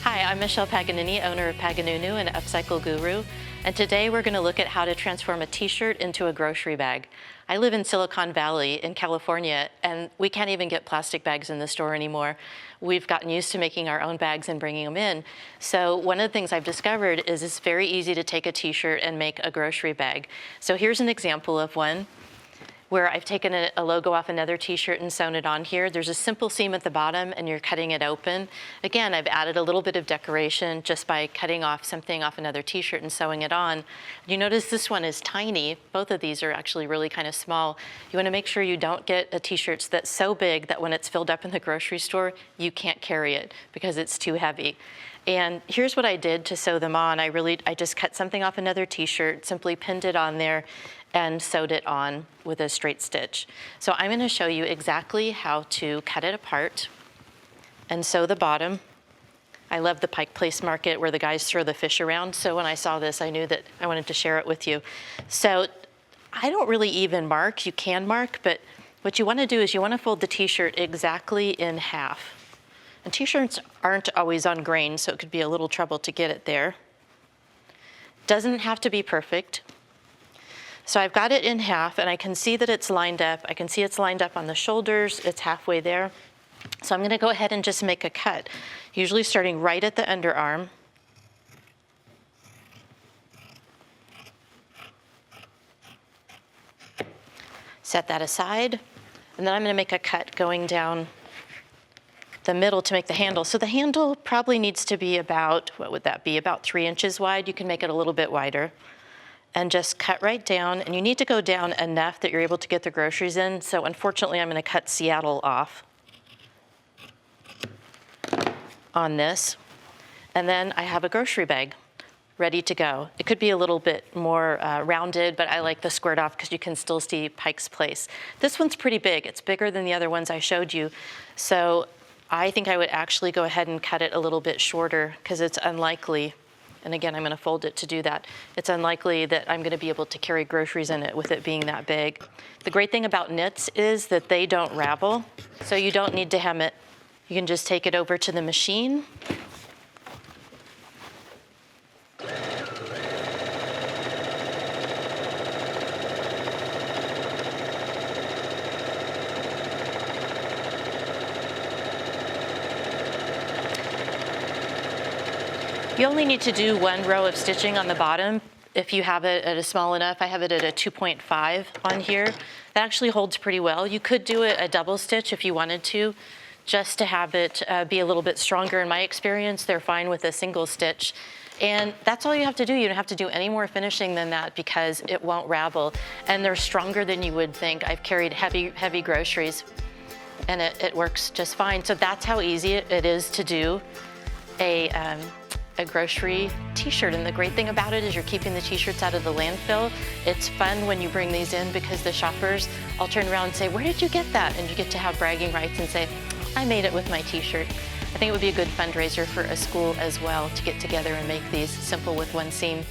Hi, I'm Michelle Paganini, owner of Paganoonoo and upcycle guru, and today we're going to look at how to transform a t-shirt into a grocery bag. I live in Silicon Valley in California, and we can't even get plastic bags in the store anymore. We've gotten used to making our own bags and bringing them in. So one of the things I've discovered is it's very easy to take a t-shirt and make a grocery bag. So here's an example of one where I've taken a logo off another t-shirt and sewn it on here. There's a simple seam at the bottom and you're cutting it open. Again, I've added a little bit of decoration just by cutting off something off another t-shirt and sewing it on. You notice this one is tiny. Both of these are actually really kind of small. You want to make sure you don't get a t-shirt that's so big that when it's filled up in the grocery store, you can't carry it because it's too heavy. And here's what I did to sew them on. I just cut something off another t-shirt, simply pinned it on there, and sewed it on with a straight stitch. So I'm going to show you exactly how to cut it apart and sew the bottom. I love the Pike Place Market where the guys throw the fish around. So when I saw this, I knew that I wanted to share it with you. So I don't really even mark. You can mark, but what you want to do is you want to fold the t-shirt exactly in half. And t-shirts aren't always on grain, so it could be a little trouble to get it there. Doesn't have to be perfect. So I've got it in half, and I can see that it's lined up. I can see it's lined up on the shoulders. It's halfway there. So I'm going to go ahead and just make a cut, usually starting right at the underarm. Set that aside, and then I'm going to make a cut going down the middle to make the handle. So the handle probably needs to be about, what would that be, about 3 inches wide. You can make it a little bit wider. And just cut right down, and you need to go down enough that you're able to get the groceries in. So unfortunately, I'm going to cut Seattle off on this. And then I have a grocery bag ready to go. It could be a little bit more rounded, but I like the squared off because you can still see Pike's Place. This one's pretty big. It's bigger than the other ones I showed you. So I think I would actually go ahead and cut it a little bit shorter because it's unlikely, and again, I'm going to fold it to do that. It's unlikely that I'm going to be able to carry groceries in it with it being that big. The great thing about knits is that they don't ravel, so you don't need to hem it. You can just take it over to the machine. You only need to do 1 row of stitching on the bottom if you have it at a small enough. I have it at a 2.5 on here. That actually holds pretty well. You could do a double stitch if you wanted to, just to have it be a little bit stronger. In my experience, they're fine with a single stitch. And that's all you have to do. You don't have to do any more finishing than that because it won't ravel. And they're stronger than you would think. I've carried heavy groceries, and it works just fine. So that's how easy it is to do a grocery t-shirt. And the great thing about it is you're keeping the t-shirts out of the landfill. It's fun when you bring these in because the shoppers all turn around and say, "Where did you get that?" And you get to have bragging rights and say, "I made it with my t-shirt." I think it would be a good fundraiser for a school as well to get together and make these simple with 1 seam.